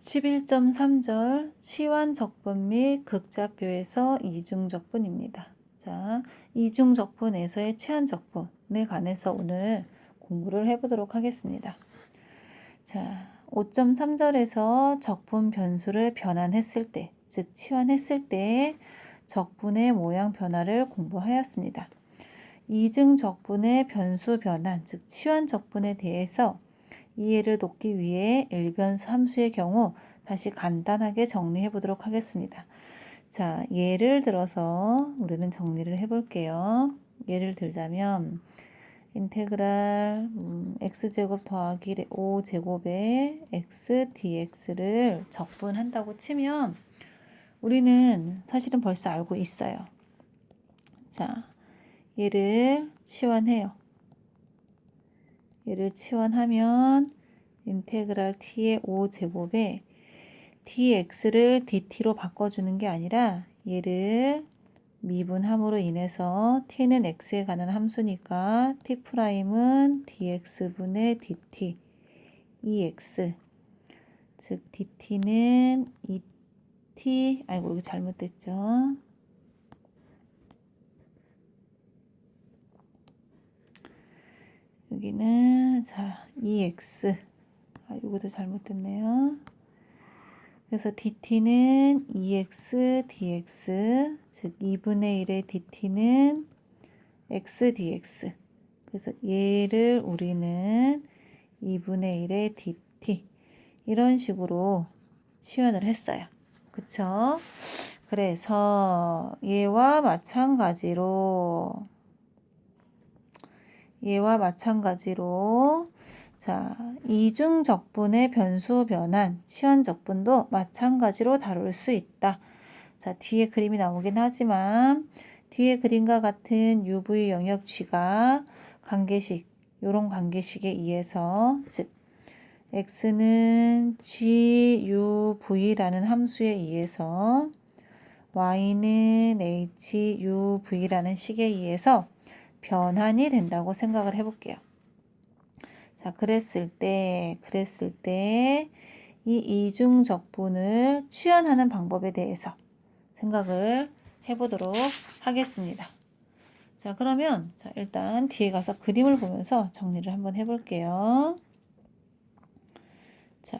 11.3절 치환적분 및 극좌표에서 이중적분입니다. 자, 이중적분에서의 치환적분에 관해서 오늘 공부를 해보도록 하겠습니다. 자, 5.3절에서 적분 변수를 변환했을 때, 즉 치환했을 때 적분의 모양 변화를 공부하였습니다. 이중적분의 변수 변환, 즉 치환적분에 대해서 이해를 돕기 위해 일변수 함수의 경우 다시 간단하게 정리해 보도록 하겠습니다. 자, 예를 들어서 우리는 정리를 해 볼게요. 예를 들자면 인테그랄 x제곱 더하기 5제곱의 x dx를 적분한다고 치면 우리는 사실은 벌써 알고 있어요. 자, 얘를 치환해요. 얘를 치환하면 인테그랄 t의 5제곱에 dx를 dt로 바꿔주는 게 아니라 얘를 미분함으로 인해서 t는 x에 관한 함수니까 t'은 dx분의 dt, ex, 즉 dt는 아이고 이거 잘못됐죠. 여기는 자 ex, 이것도 잘못됐네요. 그래서 dt는 ex dx, 즉 2분의 1의 dt는 x dx. 그래서 얘를 우리는 2분의 1의 dt 이런 식으로 치환을 했어요. 그쵸? 그래서 얘와 마찬가지로 자, 이중적분의 변수 변환, 치환적분도 마찬가지로 다룰 수 있다. 자, 뒤에 그림이 나오긴 하지만 뒤에 그림과 같은 UV 영역 G가 관계식, 요런 관계식에 의해서 즉 X는 GUV라는 함수에 의해서 Y는 HUV라는 식에 의해서 변환이 된다고 생각을 해볼게요. 자, 그랬을 때 이 이중적분을 치환하는 방법에 대해서 생각을 해보도록 하겠습니다. 자, 그러면 자, 일단 뒤에 가서 그림을 보면서 정리를 한번 해볼게요. 자,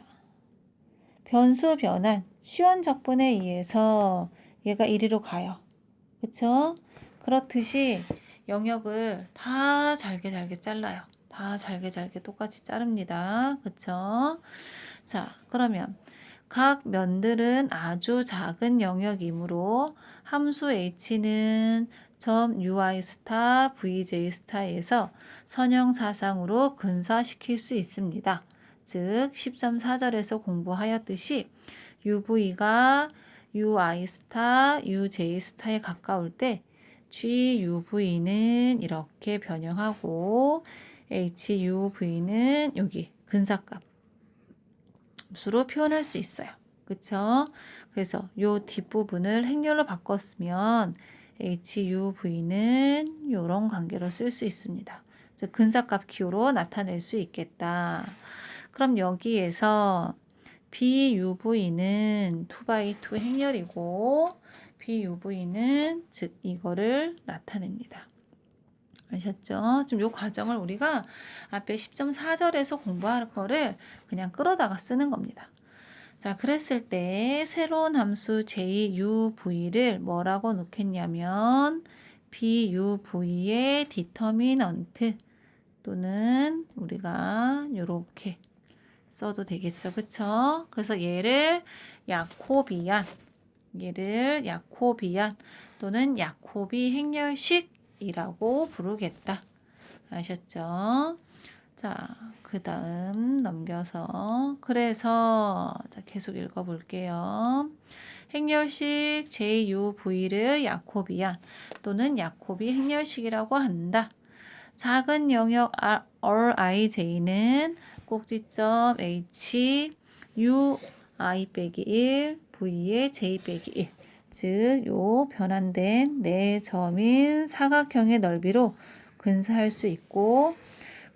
변수 변환, 치환적분에 의해서 얘가 이리로 가요. 그쵸? 그렇듯이 영역을 다 잘게 잘라요. 다 잘게 똑같이 자릅니다. 그쵸? 자, 그러면 각 면들은 아주 작은 영역이므로 함수 h는 점 ui 스타 vj 스타에서 선형사상으로 근사시킬 수 있습니다. 즉 10.4절에서 공부하였듯이 uv가 ui 스타 uj 스타에 가까울 때 GUV는 이렇게 변형하고 HUV는 여기 근사값 수로 표현할 수 있어요. 그쵸? 그래서 요 뒷부분을 행렬로 바꿨으면 HUV는 이런 관계로 쓸 수 있습니다. 즉 근사값 기호로 나타낼 수 있겠다. 그럼 여기에서 BUV는 2x2 행렬이고 BUV는 즉 이거를 나타냅니다. 아셨죠? 지금 이 과정을 우리가 앞에 10.4절에서 공부할 거를 그냥 끌어다가 쓰는 겁니다. 자, 그랬을 때 새로운 함수 JUV를 뭐라고 놓겠냐면 BUV의 디터미넌트 또는 우리가 이렇게 써도 되겠죠. 그쵸? 그래서 얘를 야코비안 또는 야코비 행렬식이라고 부르겠다. 아셨죠? 자, 그 다음 넘겨서 그래서 자, 계속 읽어볼게요. 행렬식 JUV를 야코비안 또는 야코비 행렬식이라고 한다. 작은 영역 RIJ는 꼭지점 H, U, I 빼기 1, V의 J 빼기 1. 즉, 요 변환된 네 점인 사각형의 넓이로 근사할 수 있고,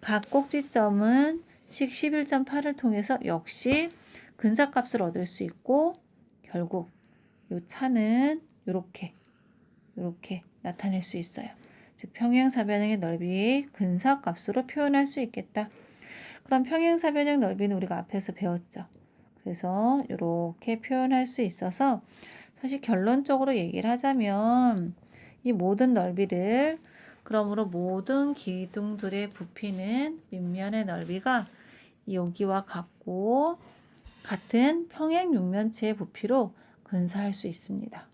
각 꼭지점은 식 11.8을 통해서 역시 근사값을 얻을 수 있고 결국 요 차는 요렇게 나타낼 수 있어요. 즉 평행사변형의 넓이 근사값으로 표현할 수 있겠다. 그럼 평행사변형 넓이는 우리가 앞에서 배웠죠. 그래서 이렇게 표현할 수 있어서 사실 결론적으로 얘기를 하자면 이 모든 넓이를 그러므로 모든 기둥들의 부피는 밑면의 넓이가 여기와 같은 평행 육면체의 부피로 근사할 수 있습니다.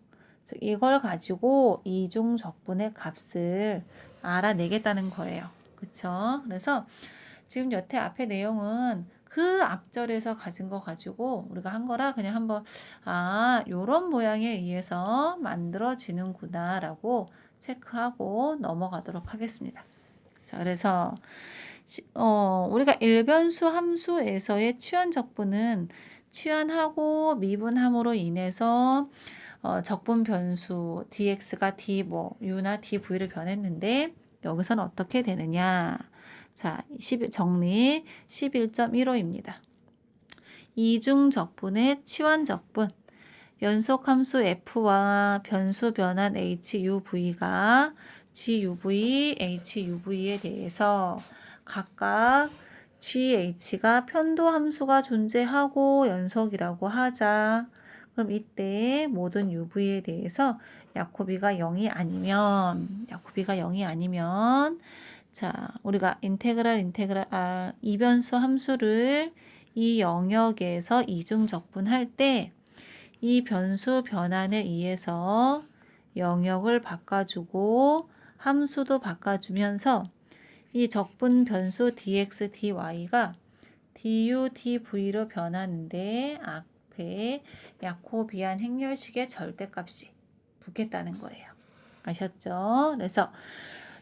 이걸 가지고 이중 적분의 값을 알아내겠다는 거예요. 그쵸? 그래서 지금 여태 앞의 내용은 그 앞절에서 가진 거 가지고 우리가 한 거라 그냥 한번 요런 모양에 의해서 만들어지는구나 라고 체크하고 넘어가도록 하겠습니다. 자, 그래서 우리가 일변수 함수에서의 치환적분은 치환하고 미분함으로 인해서 적분 변수 dx가 d u나 dv로 변했는데 여기서는 어떻게 되느냐. 자, 정리 11.15입니다. 이중 적분의 치환 적분. 연속 함수 f와 변수 변환 HUV가 GUV, HUV에 대해서 각각 GH가 편도 함수가 존재하고 연속이라고 하자. 그럼 이때 모든 UV에 대해서 야코비가 0이 아니면 자, 우리가 이변수 함수를 이 영역에서 이중 적분할 때 이 변수 변환에 의해서 영역을 바꿔주고 함수도 바꿔주면서 이 적분 변수 dx, dy가 du, dv로 변하는데 앞에 야코비안 행렬식의 절대값이 붙겠다는 거예요. 아셨죠? 그래서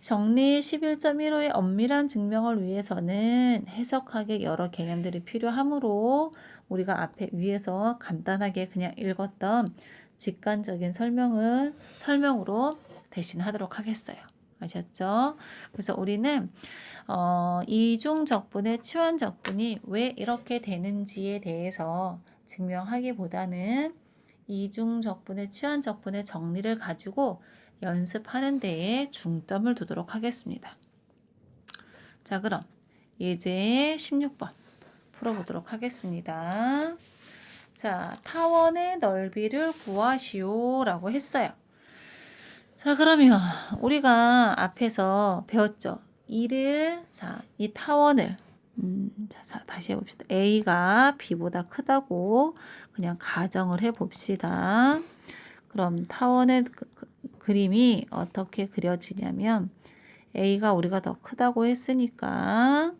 정리 11.15의 엄밀한 증명을 위해서는 해석하기 여러 개념들이 필요하므로 우리가 앞에 위에서 간단하게 그냥 읽었던 직관적인 설명으로 대신하도록 하겠어요. 아셨죠? 그래서 우리는 이중 적분의 치환 적분이 왜 이렇게 되는지에 대해서 증명하기보다는 이중 적분의 치환 적분의 정리를 가지고 연습하는 데에 중점을 두도록 하겠습니다. 자, 그럼 예제 16번 풀어보도록 하겠습니다. 자, 타원의 넓이를 구하시오 라고 했어요. 자, 그러면 우리가 앞에서 배웠죠. 이 타원을 자, 다시 해봅시다. A가 B보다 크다고 그냥 가정을 해봅시다. 그럼 타원의 그림이 어떻게 그려지냐면 A가 우리가 더 크다고 했으니까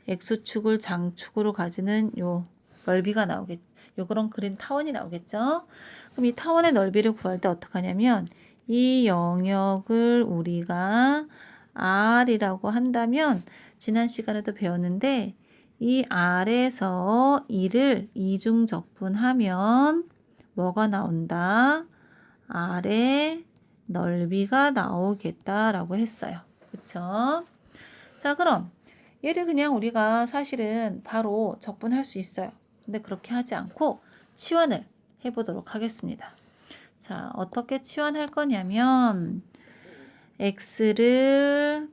X축을 장축으로 가지는 요 넓이가 나오겠죠. 그런 그림 타원이 나오겠죠. 그럼 이 타원의 넓이를 구할 때 어떻게 하냐면 이 영역을 우리가 R이라고 한다면 지난 시간에도 배웠는데 이 R에서 2를 이중 적분하면 뭐가 나온다? R의 넓이가 나오겠다라고 했어요. 그쵸? 자, 그럼 얘를 그냥 우리가 사실은 바로 적분할 수 있어요. 근데 그렇게 하지 않고 치환을 해보도록 하겠습니다. 자, 어떻게 치환할 거냐면 x를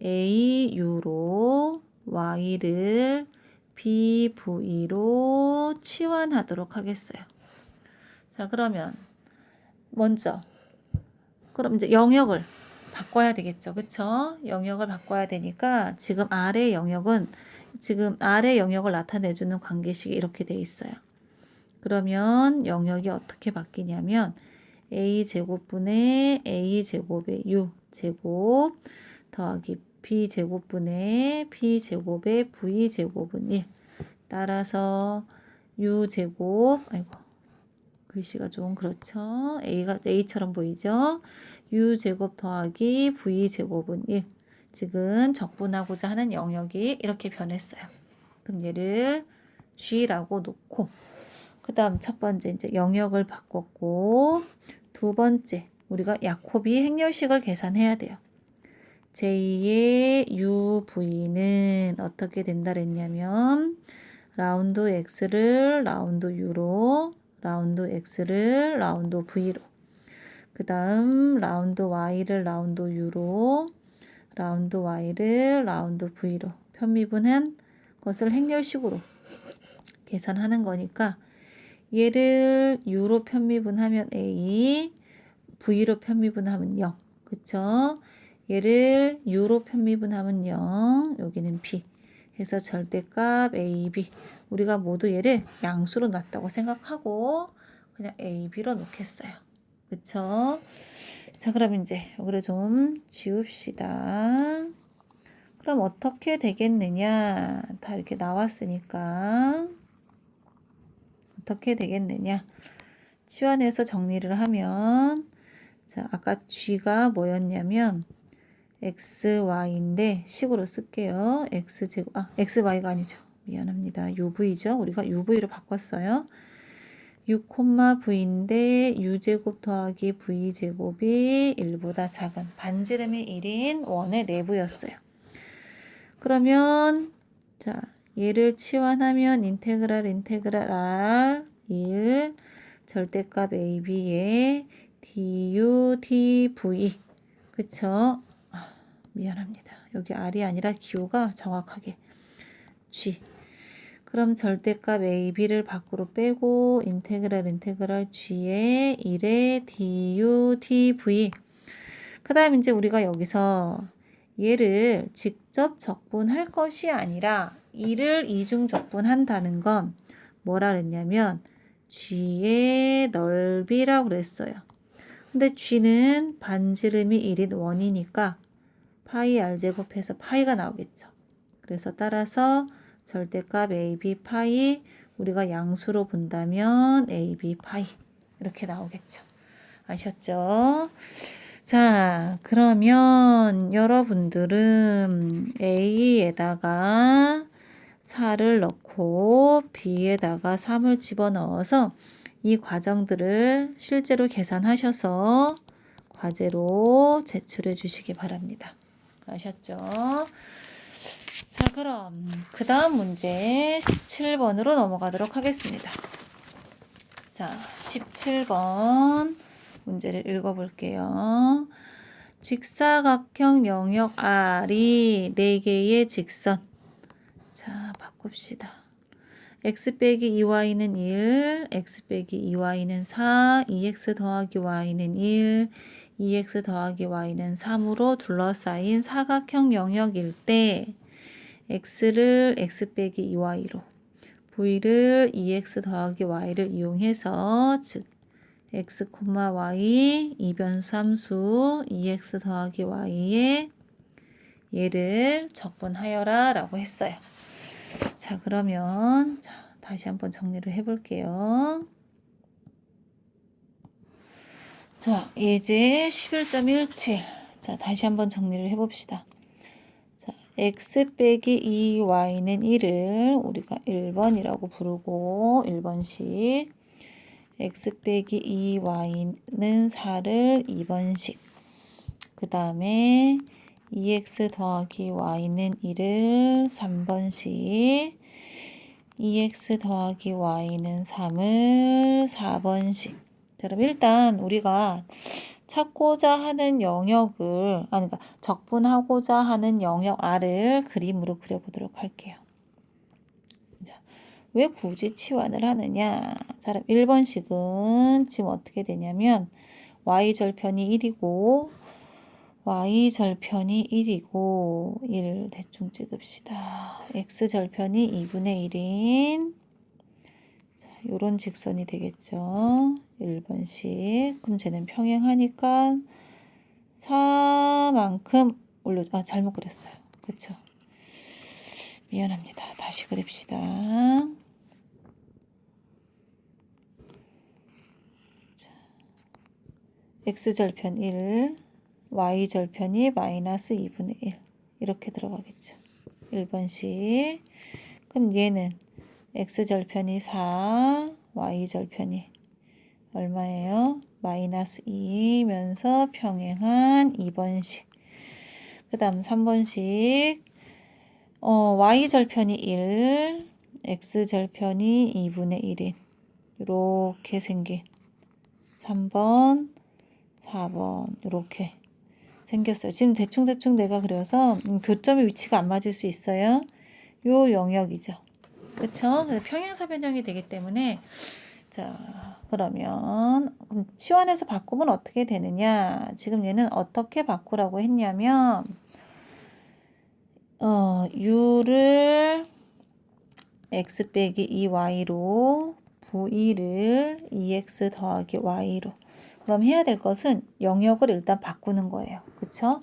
au로 y를 bv로 치환하도록 하겠어요. 자, 그러면 먼저 그럼 이제 영역을 바꿔야 되겠죠. 그쵸? 영역을 바꿔야 되니까 지금 아래 영역을 나타내주는 관계식이 이렇게 돼 있어요. 그러면 영역이 어떻게 바뀌냐면 a제곱분의 a제곱의 u제곱 더하기 b제곱분의 b제곱의 v제곱은 1 따라서 u제곱 글씨가 좀 그렇죠. A처럼 보이죠? U제곱 더하기 V제곱은 1. 지금 적분하고자 하는 영역이 이렇게 변했어요. 그럼 얘를 G라고 놓고 그 다음 첫 번째 이제 영역을 바꿨고 두 번째 우리가 야코비 행렬식을 계산해야 돼요. J의 UV는 어떻게 된다 그랬냐면 라운드 x를 라운드 u로, 라운드 x를 라운드 v로, 그 다음 라운드 y를 라운드 u로, 라운드 y를 라운드 v로 편미분한 것을 행렬식으로 계산하는 거니까 얘를 u로 편미분하면 a, v로 편미분하면 0. 그쵸? 얘를 u로 편미분하면 0, 여기는 b. 해서 절대값 a, b. 우리가 모두 얘를 양수로 놨다고 생각하고 그냥 a, b로 놓겠어요. 그쵸? 자, 그럼 이제 여기를 좀 지웁시다. 그럼 어떻게 되겠느냐? 다 이렇게 나왔으니까 어떻게 되겠느냐? 치환해서 정리를 하면, 자, 아까 g가 뭐였냐면 xy인데 식으로 쓸게요. x제곱, xy가 아니죠. 미안합니다. uv죠. 우리가 uv로 바꿨어요. 6,v인데 u제곱 더하기 v제곱이 1보다 작은 반지름이 1인 원의 내부였어요. 그러면 자, 얘를 치환하면 인테그랄 r 1 절대값 ab에 du dv. 그쵸? 미안합니다. 여기 r이 아니라 q가 정확하게 g. 그럼 절대값 ab를 밖으로 빼고 인테그랄 g에 1에 du dv. 그 다음 이제 우리가 여기서 얘를 직접 적분할 것이 아니라 이를 이중 적분한다는 건 뭐라 그랬냐면 g의 넓이라고 그랬어요. 근데 g는 반지름이 1인 원이니까 파이 r제곱해서 파이가 나오겠죠. 그래서 따라서 절대값 ab 파이, 우리가 양수로 본다면 ab 파이 이렇게 나오겠죠. 아셨죠? 자, 그러면 여러분들은 a에다가 4를 넣고 b에다가 3을 집어넣어서 이 과정들을 실제로 계산하셔서 과제로 제출해 주시기 바랍니다. 아셨죠? 자, 그럼 그 다음 문제 17번으로 넘어가도록 하겠습니다. 자, 17번 문제를 읽어볼게요. 직사각형 영역 R이 4개의 직선. 자, 바꿉시다. x 빼기 2y는 1, x 빼기 2y는 4, 2x 더하기 y는 1, 2x 더하기 y는 3으로 둘러싸인 사각형 영역일 때 x를 x 빼기 2y로, v를 2x 더하기 y를 이용해서 즉 x, y 이변수 함수 2x 더하기 y에 얘를 적분하여라 라고 했어요. 자, 그러면 자, 다시 한번 정리를 해볼게요. 자, 예제 11.17. 자, 다시 한번 정리를 해봅시다. 자, x 빼기 2y는 1을 우리가 1번이라고 부르고 1번씩, x 빼기 2y는 4를 2번씩, 그 다음에 2x 더하기 y는 1을 3번씩, 2x 더하기 y는 3을 4번씩. 자, 그럼 일단 우리가 찾고자 하는 영역을, 그러니까 적분하고자 하는 영역 R을 그림으로 그려보도록 할게요. 자, 왜 굳이 치환을 하느냐? 자, 그럼 1번식은 지금 어떻게 되냐면 y절편이 1이고 y절편이 1이고 1 대충 찍읍시다. x절편이 2분의 1인 자, 요런 직선이 되겠죠. 1번씩. 그럼 쟤는 평행하니까 4만큼 올려, 잘못 그렸어요. 그쵸? 미안합니다. 다시 그립시다. 자, x절편 1, y절편이 마이너스 2분의 1 이렇게 들어가겠죠. 1번씩. 그럼 얘는 x절편이 4, y절편이 얼마예요? 마이너스 2면서 평행한 2번씩. 그 다음 3번씩. y절편이 1, x절편이 2분의 1인 이렇게 생긴 3번, 4번 이렇게 생겼어요. 지금 대충 내가 그려서 교점의 위치가 안 맞을 수 있어요. 요 영역이죠. 그쵸? 그래서 평행사변형이 되기 때문에 자 그러면 그럼 치환해서 바꾸면 어떻게 되느냐? 지금 얘는 어떻게 바꾸라고 했냐면 u를 x 빼기 2y로 v를 2x 더하기 y로 그럼 해야 될 것은 영역을 일단 바꾸는 거예요. 그쵸?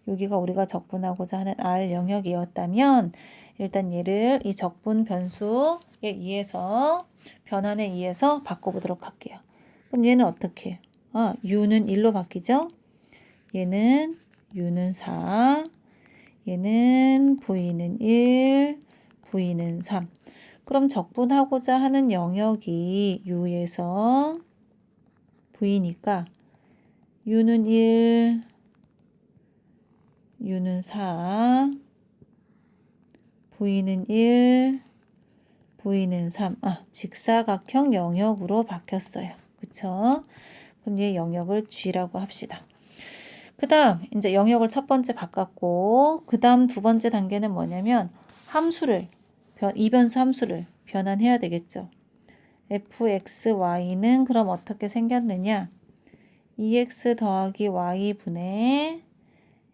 여기가 우리가 적분하고자 하는 R 영역이었다면 일단 얘를 이 적분 변수에 의해서 변환에 의해서 바꿔보도록 할게요. 그럼 얘는 어떻게? u는 1로 바뀌죠? 얘는 u는 4, 얘는 v는 1, v는 3. 그럼 적분하고자 하는 영역이 u에서 v니까 u는 1, u는 4, v는 1, v는 3. 직사각형 영역으로 바뀌었어요. 그쵸? 그럼 얘 영역을 G라고 합시다. 그 다음 이제 영역을 첫 번째 바꿨고 그 다음 두 번째 단계는 뭐냐면 함수를 이변수 함수를 변환해야 되겠죠. fxy는 그럼 어떻게 생겼느냐? 2x 더하기 y분의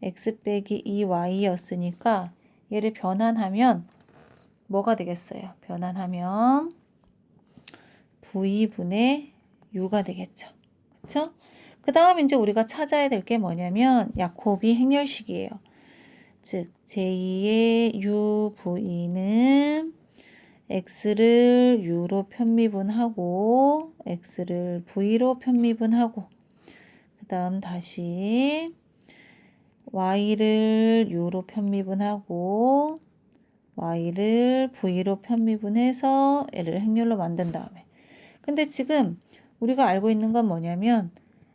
x 빼기 2y였으니까 얘를 변환하면 뭐가 되겠어요? 변환하면 v분의 u가 되겠죠. 그쵸? 그 다음 이제 우리가 찾아야 될 게 뭐냐면 야코비 행렬식이에요. 즉 제2의 uv는 x를 u로 편미분하고 x를 v로 편미분하고 그 다음 다시 y를 u로 편미분하고 y를 v로 편미분해서 얘를 행렬로 만든 다음에 근데 지금 우리가 알고 있는 건 뭐냐면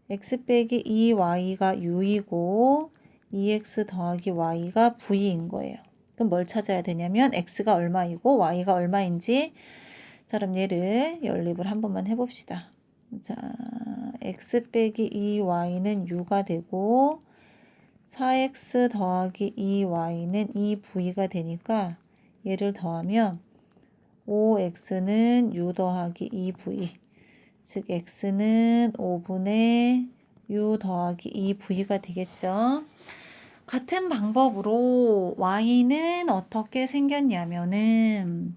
x 빼기 2y가 u이고 2x 더하기 y가 v인 거예요. 그럼 뭘 찾아야 되냐면 x가 얼마이고 y가 얼마인지 자 그럼 얘를 연립을 한 번만 해봅시다. 자 x 빼기 2y는 u가 되고 4x 더하기 2y는 2v가 되니까 얘를 더하면 5x는 u 더하기 2v 즉 x는 5분의 u 더하기 2v가 되겠죠. 같은 방법으로 y는 어떻게 생겼냐면은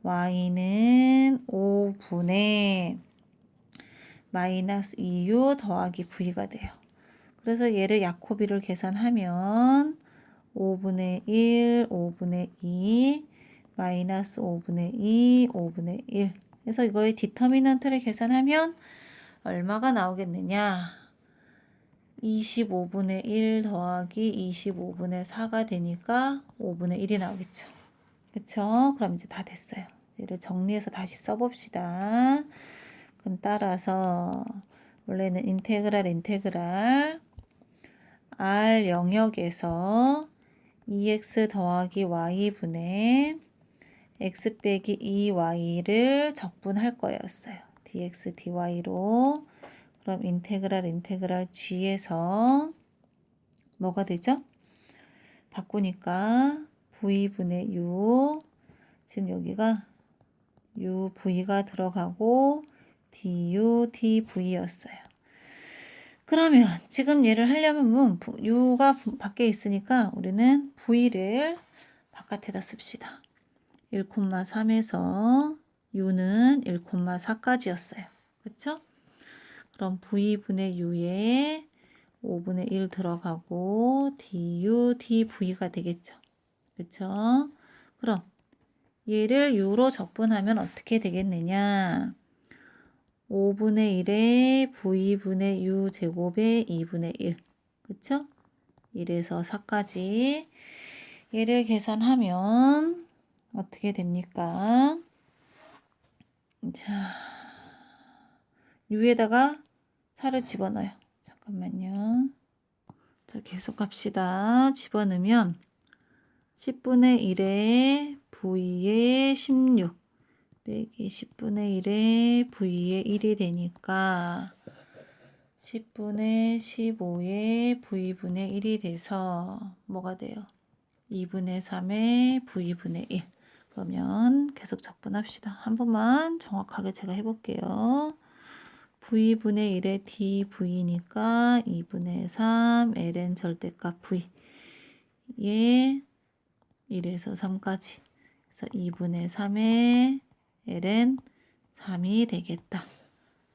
y는 5분의 마이너스 2u 더하기 v가 돼요. 그래서 얘를 야코비를 계산하면 5분의 1, 5분의 2, 마이너스 5분의 2, 5분의 1 그래서 이거의 디터미넌트를 계산하면 얼마가 나오겠느냐 25분의 1 더하기 25분의 4가 되니까 5분의 1이 나오겠죠. 그쵸? 그럼 이제 다 됐어요. 얘를 정리해서 다시 써봅시다. 그럼 따라서 원래는 인테그랄 R 영역에서 2x 더하기 y분의 x 빼기 2y를 적분할 거였어요. dx dy로 그럼 인테그랄 g에서 뭐가 되죠? 바꾸니까 v분의 u 지금 여기가 uv가 들어가고 du dv였어요. 그러면 지금 얘를 하려면 u가 밖에 있으니까 우리는 v를 바깥에다 씁시다. 1,3에서 u는 1,4까지였어요. 그쵸? 그럼 v분의 u에 5분의 1 들어가고 du dv가 되겠죠. 그쵸? 그럼 얘를 u로 적분하면 어떻게 되겠느냐? 5분의 1에 v분의 u 제곱에 2분의 1. 그쵸? 1에서 4까지. 얘를 계산하면 어떻게 됩니까? 자, u에다가 4를 집어넣어요. 잠깐만요. 자, 계속 갑시다. 집어넣으면 10분의 1에 v에 16. 빼기 10분의 1에 v의 1이 되니까 10분의 15에 v분의 1이 돼서 뭐가 돼요? 2분의 3에 v분의 1. 그러면 계속 적분합시다. 한 번만 정확하게 제가 해볼게요. v분의 1에 dv니까 2분의 3 ln 절대값 v에 1에서 3까지. 그래서 2분의 3에 ln 3이 되겠다.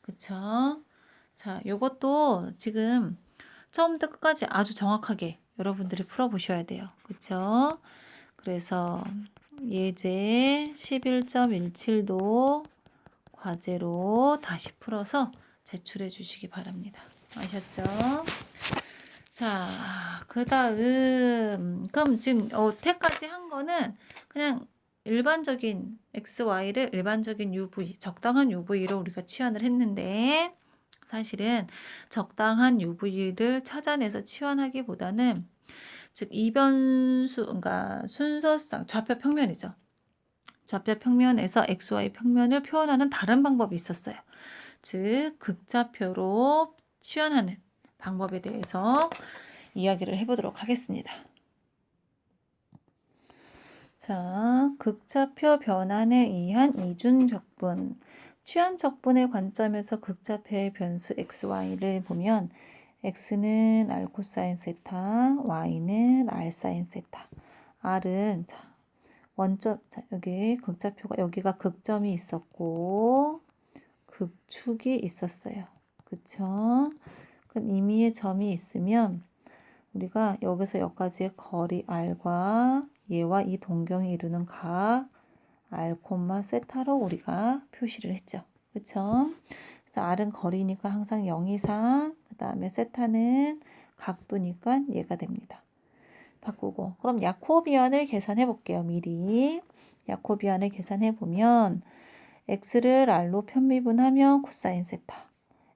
그쵸? 자, 요것도 지금 처음부터 끝까지 아주 정확하게 여러분들이 풀어보셔야 돼요. 그쵸? 그래서 예제 11.17도 과제로 다시 풀어서 제출해 주시기 바랍니다. 아셨죠? 자, 그 다음 그럼 지금 태까지 한 거는 그냥 일반적인 XY를 일반적인 UV, 적당한 UV로 우리가 치환을 했는데 사실은 적당한 UV를 찾아내서 치환하기보다는 즉 이변수, 그러니까 순서상 좌표 평면이죠. 좌표 평면에서 XY 평면을 표현하는 다른 방법이 있었어요. 즉 극좌표로 치환하는 방법에 대해서 이야기를 해보도록 하겠습니다. 자, 극좌표 변환에 의한 이중 적분. 치환 적분의 관점에서 극좌표의 변수 xy를 보면 x는 r 코사인 세타, y는 r 사인 세타. r은 자, 원점, 자, 여기 극좌표가 여기가 극점이 있었고 극축이 있었어요. 그쵸? 그럼 임의의 점이 있으면 우리가 여기서 여기까지의 거리 r과 얘와 이 동경이 이루는 각 r, 세타로 우리가 표시를 했죠. 그쵸? 그래서 r은 거리니까 항상 0 이상, 그 다음에 세타는 각도니까 얘가 됩니다. 바꾸고 그럼 야코비안을 계산해 볼게요. 미리 야코비안을 계산해 보면 x를 r로 편미분하면 코사인 세타,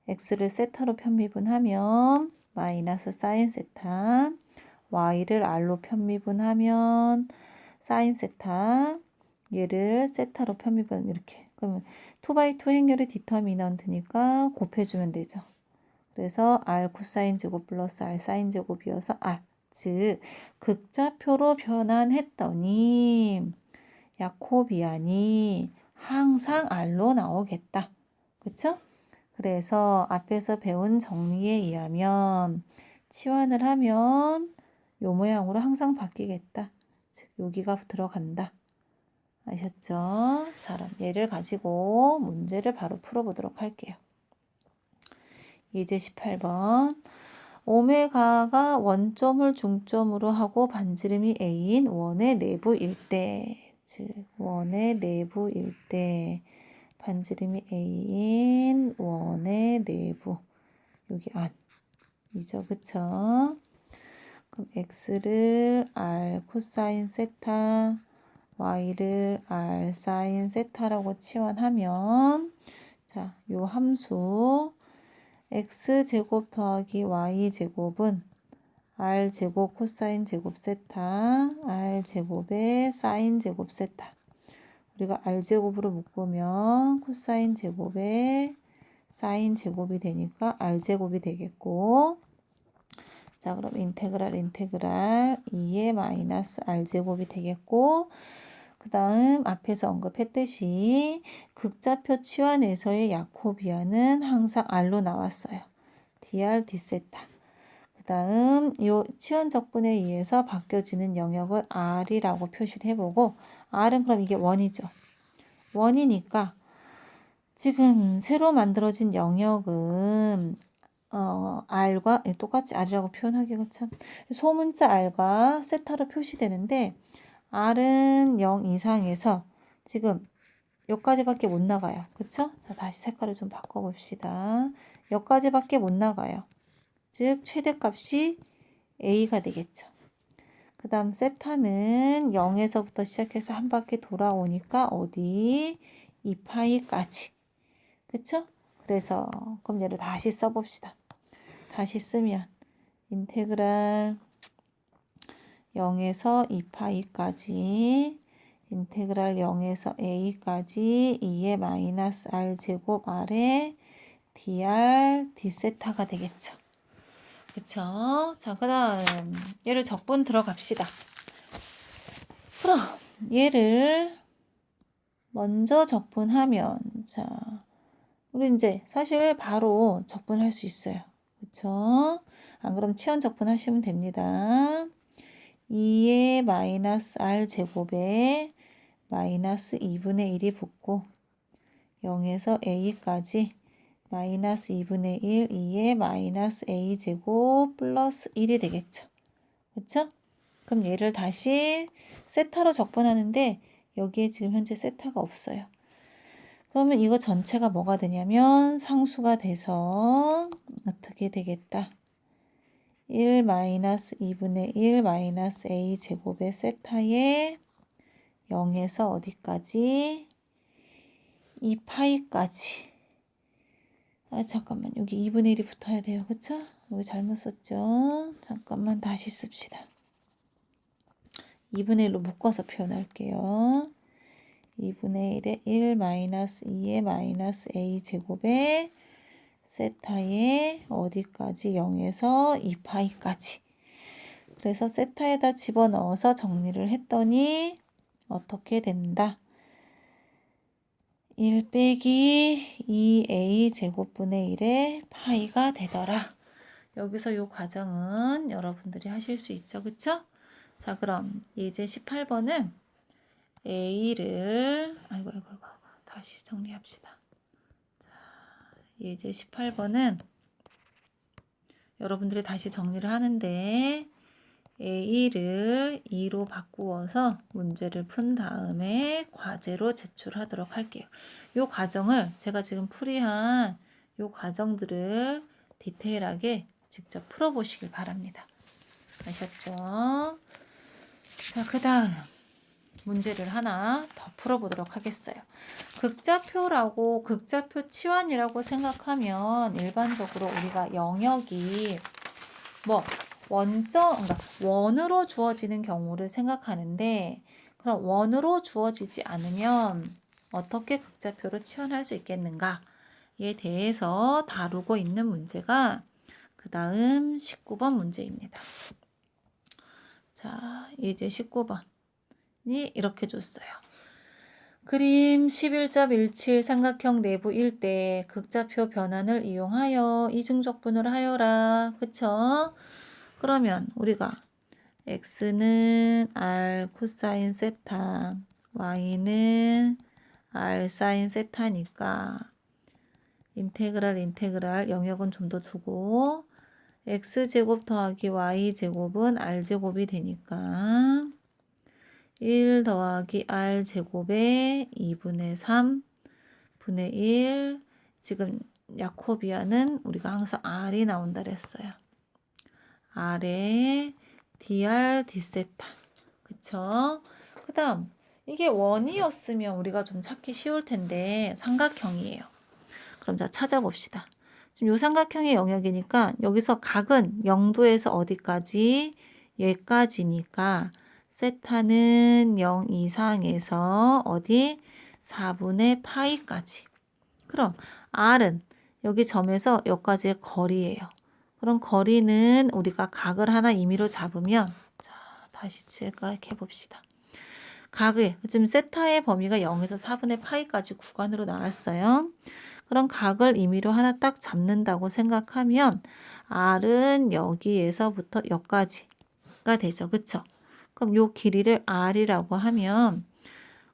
x를 세타로 편미분하면 마이너스 사인 세타, y를 r로 편미분하면 사인 세타, 얘를 세타로 편미분 이렇게. 그러면 2x2 행렬의 디터미넌트니까 곱해주면 되죠. 그래서 r 코사인 제곱 플러스 r 사인 제곱이어서 r. 즉 극좌표로 변환했더니 야코비안이 항상 r로 나오겠다. 그쵸? 그래서 앞에서 배운 정리에 의하면 치환을 하면 요 모양으로 항상 바뀌겠다. 즉 여기가 들어간다. 아셨죠? 자, 그럼 얘를 가지고 문제를 바로 풀어보도록 할게요. 예제 18번. 오메가가 원점을 중점으로 하고 반지름이 A인 원의 내부일 때, 즉 원의 내부일 때 반지름이 A인 원의 내부, 여기 안이죠. 그쵸? 그럼 X를 R 코사인 세타, Y를 R 사인 세타라고 치환하면 자, 요 함수 x제곱 더하기 y제곱은 r제곱 코사인 제곱 세타, r제곱의 사인 제곱 세타. 우리가 r제곱으로 묶으면 코사인 제곱의 사인 제곱이 되니까 r제곱이 되겠고, 자, 그럼 인테그랄 2의 마이너스 r제곱이 되겠고, 그 다음 앞에서 언급했듯이 극좌표 치환에서의 야코비안은 항상 r로 나왔어요. dr d세타. 그 다음 이 치환 적분에 의해서 바뀌어지는 영역을 r이라고 표시를 해보고, r은 그럼 이게 원이죠. 원이니까 지금 새로 만들어진 영역은 r과 똑같이 r이라고 표현하기가 참 소문자 r과 세타로 표시되는데 r은 0 이상에서 지금 여기까지밖에 못 나가요. 그쵸? 자, 다시 색깔을 좀 바꿔봅시다. 여기까지밖에 못 나가요. 즉 최대값이 a가 되겠죠. 그 다음 세타는 0에서부터 시작해서 한 바퀴 돌아오니까 어디? 2파이까지. 그쵸? 그래서 그럼 얘를 다시 써봅시다. 다시 쓰면 인테그랄 0에서 2파이까지 인테그랄 0에서 a까지 2의 마이너스 r 제곱 r에 dr d세타가 되겠죠. 그쵸? 자, 그 다음 얘를 적분 들어갑시다. 그럼 얘를 먼저 적분하면, 자, 우리 이제 사실 바로 적분할 수 있어요. 그쵸? 안 그럼 치환 적분하시면 됩니다. 2의 마이너스 r 제곱에 마이너스 2분의 1이 붙고 0에서 a까지 마이너스 2분의 1, 2의 마이너스 a 제곱 플러스 1이 되겠죠. 그쵸? 그럼 얘를 다시 세타로 적분하는데 여기에 지금 현재 세타가 없어요. 그러면 이거 전체가 뭐가 되냐면 상수가 돼서 어떻게 되겠다. 1 마이너스 2분의 1 마이너스 a 제곱의 세타에 0에서 어디까지? 2파이까지. 아, 잠깐만. 여기 2분의 1이 붙어야 돼요. 그쵸? 여기 잘못 썼죠? 잠깐만 다시 씁시다. 2분의 1로 묶어서 표현할게요. 2분의 1에 1 마이너스 2의 마이너스 a 제곱에 세타에 어디까지? 0에서 2파이까지. 그래서 세타에다 집어넣어서 정리를 했더니 어떻게 된다? 1 빼기 2a 제곱분의 1의 파이가 되더라. 여기서 이 과정은 여러분들이 하실 수 있죠. 그쵸? 자, 그럼 예제 18번은 a를 아이고 다시 정리합시다. 자, 예제 18번은 여러분들이 다시 정리를 하는데 a를 2로 바꾸어서 문제를 푼 다음에 과제로 제출하도록 할게요. 이 과정을 제가 지금 풀이한 이 과정들을 디테일하게 직접 풀어보시길 바랍니다. 아셨죠? 자, 그 다음 문제를 하나 더 풀어보도록 하겠어요. 극좌표라고 극좌표 치환이라고 생각하면 일반적으로 우리가 영역이 뭐 그러니까 원으로 주어지는 경우를 생각하는데, 그럼 원으로 주어지지 않으면 어떻게 극좌표로 치환할 수 있겠는가에 대해서 다루고 있는 문제가 그 다음 19번 문제입니다. 자, 이제 19번이 이렇게 줬어요. 그림 11.17 삼각형 내부 일대 극좌표 변환을 이용하여 이중적분을 하여라. 그쵸? 그러면 우리가 x는 r 코사인 세타, y는 r 사인 세타니까 인테그랄 영역은 좀 더 두고 x제곱 더하기 y제곱은 r제곱이 되니까 1 더하기 r제곱에 2분의 3 분의 1. 지금 야코비아는 우리가 항상 r이 나온다 그랬어요. r에 dr d세타. 그쵸? 그 다음 이게 원이었으면 우리가 좀 찾기 쉬울 텐데 삼각형이에요. 그럼 자 찾아봅시다. 지금 요 삼각형의 영역이니까 여기서 각은 0도에서 어디까지? 얘까지니까 세타는 0 이상에서 어디? 4분의 파이까지. 그럼 r은 여기 점에서 여기까지의 거리예요. 그럼 거리는 우리가 각을 하나 임의로 잡으면, 자, 다시 체크해 봅시다. 각의 지금 세타의 범위가 0에서 4분의 파이까지 구간으로 나왔어요. 그럼 각을 임의로 하나 딱 잡는다고 생각하면 r은 여기에서부터 여기까지가 되죠. 그쵸? 그럼 요 길이를 r이라고 하면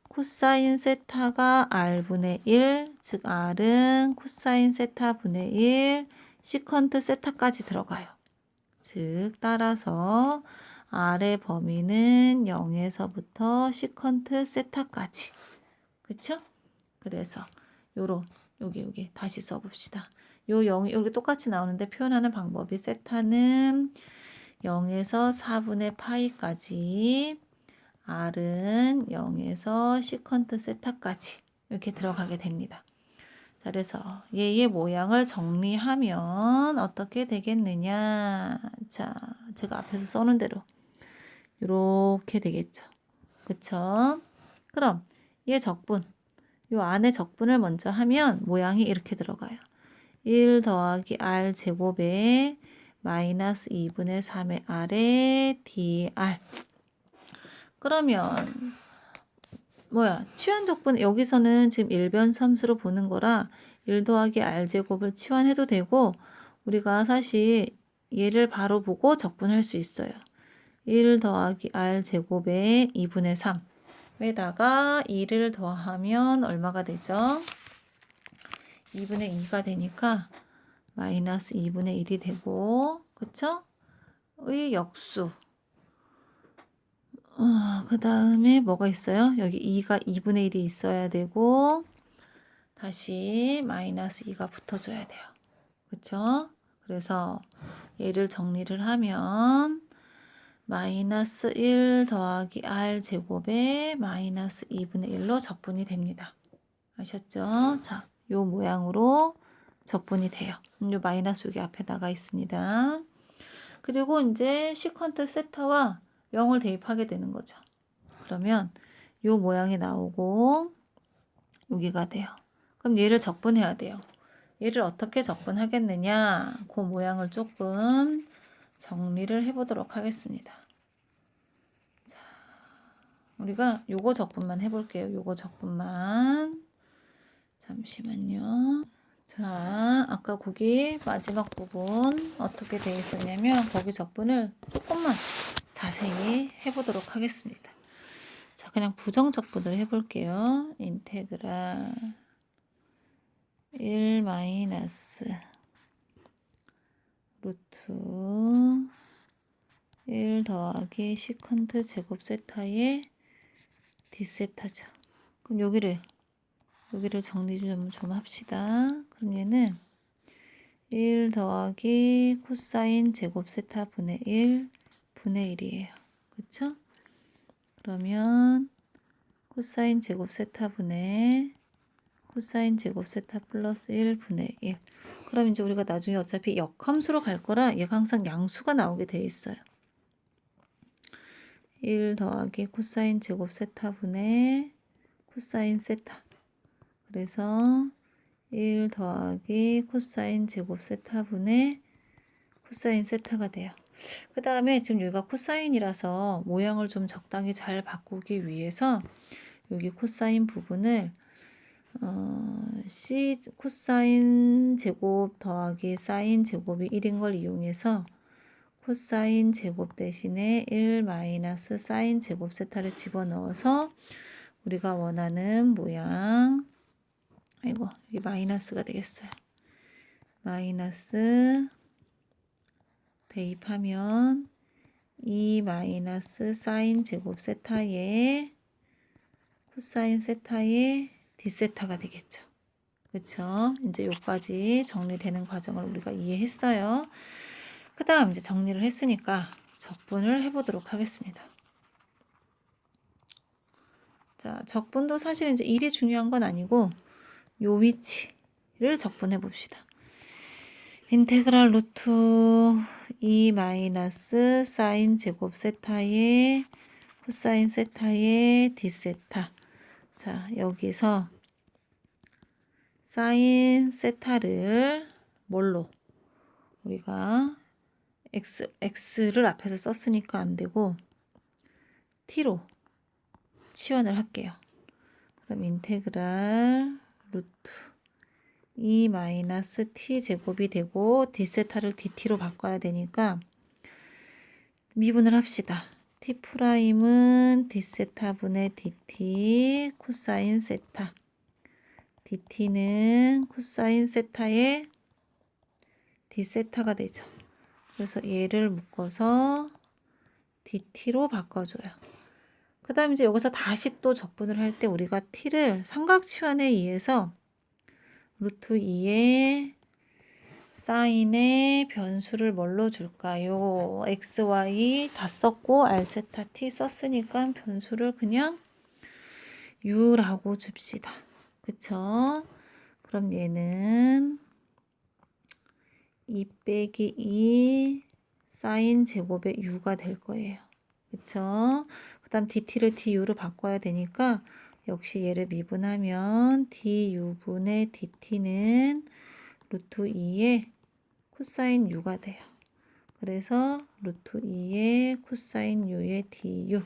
코사인 세타가 r분의 1, 즉 r은 코사인 세타분의 1, 시컨트 세타까지 들어가요. 즉 따라서 r의 범위는 0에서부터 시컨트 세타까지. 그쵸? 그래서 여기 다시 써봅시다. 여기 똑같이 나오는데 표현하는 방법이 세타는 0에서 4분의 파이까지, r은 0에서 시컨트 세타까지 이렇게 들어가게 됩니다. 자, 그래서 얘의 모양을 정리하면 어떻게 되겠느냐. 자, 제가 앞에서 써놓은 대로 이렇게 되겠죠. 그쵸? 그럼 얘 적분, 요 안에 적분을 먼저 하면 모양이 이렇게 들어가요. 1 더하기 r 제곱에 마이너스 2분의 3의 r에 dr. 그러면 뭐야? 치환적분 여기서는 지금 일변함수로 보는 거라 1 더하기 r 제곱을 치환해도 되고 우리가 사실 얘를 바로 보고 적분할 수 있어요. 1 더하기 r 제곱에 2분의 3에다가 2를 더하면 얼마가 되죠? 2분의 2가 되니까 마이너스 2분의 1이 되고, 그쵸? 의 역수. 그 다음에 뭐가 있어요? 여기 2가 2분의 1이 있어야 되고, 다시 마이너스 2가 붙어줘야 돼요. 그쵸? 그래서 얘를 정리를 하면 마이너스 1 더하기 r 제곱에 마이너스 2분의 1로 적분이 됩니다. 아셨죠? 자, 요 모양으로 적분이 돼요. 요 마이너스 여기 앞에 나가 있습니다. 그리고 이제 시컨트 세타와 0을 대입하게 되는 거죠. 그러면 요 모양이 나오고 여기가 돼요. 그럼 얘를 적분해야 돼요. 얘를 어떻게 적분하겠느냐? 그 모양을 조금 정리를 해보도록 하겠습니다. 자, 우리가 요거 적분만 해볼게요. 요거 적분만. 잠시만요. 자, 아까 거기 마지막 부분 어떻게 되어 있었냐면 거기 적분을 조금만 자세히 해보도록 하겠습니다. 자, 그냥 부정적분을 해볼게요. 인테그랄 1 마이너스 루트 1 더하기 시컨트 제곱 세타의 d세타죠. 그럼 여기를 정리 좀 합시다. 그럼 얘는 1 더하기 코사인 제곱 세타 분의 1 분의 1이에요. 그쵸? 그러면 코사인 제곱 세타 분의 코사인 제곱 세타 플러스 1 분의 1. 그럼 이제 우리가 나중에 어차피 역함수로 갈 거라 얘가 항상 양수가 나오게 돼 있어요. 1 더하기 코사인 제곱 세타 분의 코사인 세타. 그래서 1 더하기 코사인 제곱 세타 분의 코사인 세타가 돼요. 그 다음에 지금 여기가 코사인이라서 모양을 좀 적당히 잘 바꾸기 위해서 여기 코사인 부분을 C 코사인 제곱 더하기 사인 제곱이 1인 걸 이용해서 코사인 제곱 대신에 1 마이너스 사인 제곱 세타를 집어넣어서 우리가 원하는 모양, 아이고 여기 마이너스가 되겠어요. 마이너스 대입하면 2 마이너스 사인 제곱 세타의 코사인 세타의 d세타가 되겠죠. 그쵸? 이제 여기까지 정리되는 과정을 우리가 이해했어요. 그 다음 이제 정리를 했으니까 적분을 해보도록 하겠습니다. 자, 적분도 사실 이제 일이 중요한 건 아니고 요 위치를 적분해 봅시다. 인테그랄 루트 2 마이너스 사인 제곱 세타의 코사인 세타의 d세타. 자, 여기서 사인 세타를 뭘로? 우리가 x를 앞에서 썼으니까 안 되고 t로 치환을 할게요. 그럼 인테그랄 루트 2 마이너스 t 제곱이 되고 d세타를 dt로 바꿔야 되니까 미분을 합시다. t 프라임은 d세타 분의 dt 코사인 세타. dt는 코사인 세타의 d세타가 되죠. 그래서 얘를 묶어서 dt로 바꿔줘요. 그 다음 이제 여기서 다시 또 적분을 할 때 우리가 t를 삼각치환에 의해서 루트 2의 사인의 변수를 뭘로 줄까요? x, y 다 썼고 r세타 t 썼으니까 변수를 그냥 u라고 줍시다. 그쵸? 그럼 얘는 2 빼기 2 사인 제곱의 u가 될 거예요. 그쵸? 그 다음 dt를 du로 바꿔야 되니까 역시 얘를 미분하면 du분의 dt는 루트 2의 코사인 u가 돼요. 그래서 루트 2의 코사인 u의 du.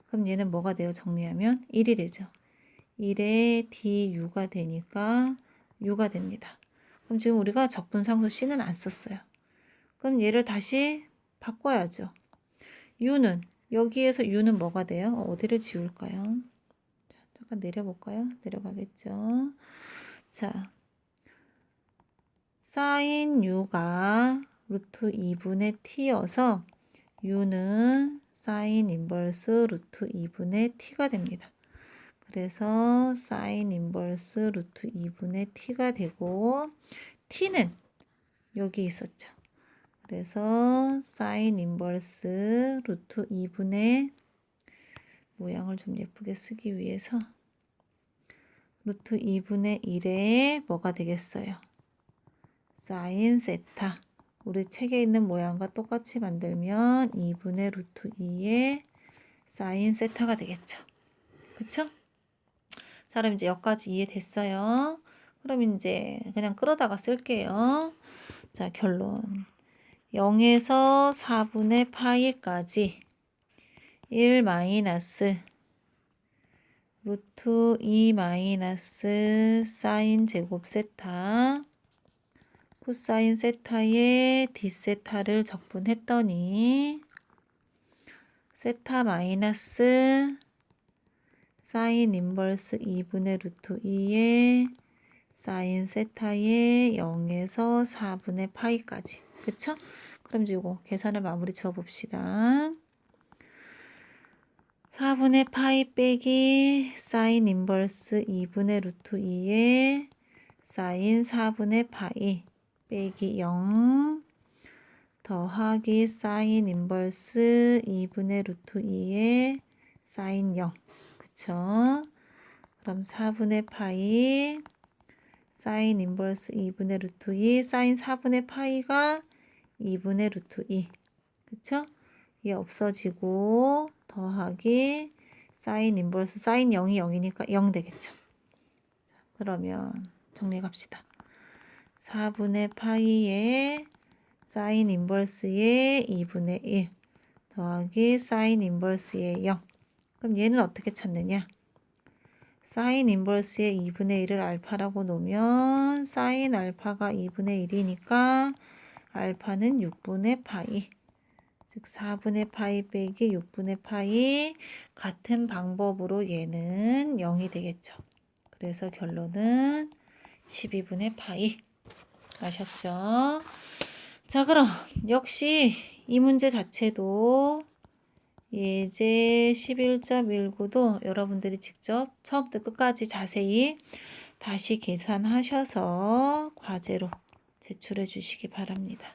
그럼 얘는 뭐가 돼요? 정리하면 1이 되죠. 1의 du가 되니까 u가 됩니다. 그럼 지금 우리가 적분상수 c는 안 썼어요. 그럼 얘를 다시 바꿔야죠. u는 여기에서 u는 뭐가 돼요? 어디를 지울까요? 자, 잠깐 내려볼까요? 내려가겠죠. 자, 사인 u가 루트 2분의 t여서 u는 사인 인버스 루트 2분의 t가 됩니다. 그래서 사인 인버스 루트 2분의 t가 되고 t는 여기 있었죠. 그래서 사인 인버스 루트 2분의 모양을 좀 예쁘게 쓰기 위해서 루트 2분의 1에 뭐가 되겠어요? 사인 세타. 우리 책에 있는 모양과 똑같이 만들면 2분의 루트 2의 사인 세타가 되겠죠. 그쵸? 자, 그럼 이제 여기까지 이해됐어요. 그럼 이제 그냥 끌어다가 쓸게요. 자, 결론. 0에서 4분의 파이까지 1 마이너스 루트 2 마이너스 사인 제곱 세타 코사인 세타에 d세타를 적분했더니 세타 마이너스 사인 인버스 2분의 루트 2에 사인 세타에 0에서 4분의 파이까지. 그쵸? 그럼 이제 이거 계산을 마무리 지어 봅시다. 4분의 파이 빼기 사인 인버스 2분의 루트 2에 사인 4분의 파이 빼기 0 더하기 사인 인버스 2분의 루트 2에 사인 0. 그쵸? 그럼 4분의 파이 사인 인버스 2분의 루트 2 사인 4분의 파이가 2분의 루트 2. 그쵸? 이게 없어지고 더하기 사인 인버스 사인 0이 0이니까 0 되겠죠. 자, 그러면 정리해 갑시다. 4분의 파이에 사인 인버스의 2분의 1 더하기 사인 인버스의 0. 그럼 얘는 어떻게 찾느냐? 사인 인버스의 2분의 1을 알파라고 놓으면 사인 알파가 2분의 1이니까 알파는 6분의 파이. 즉 4분의 파이 빼기 6분의 파이 같은 방법으로 얘는 0이 되겠죠. 그래서 결론은 12분의 파이. 아셨죠? 자, 그럼 역시 이 문제 자체도 예제 11.19도 여러분들이 직접 처음부터 끝까지 자세히 다시 계산하셔서 과제로 제출해 주시기 바랍니다.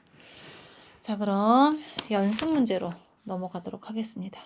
자, 그럼 연습 문제로 넘어가도록 하겠습니다.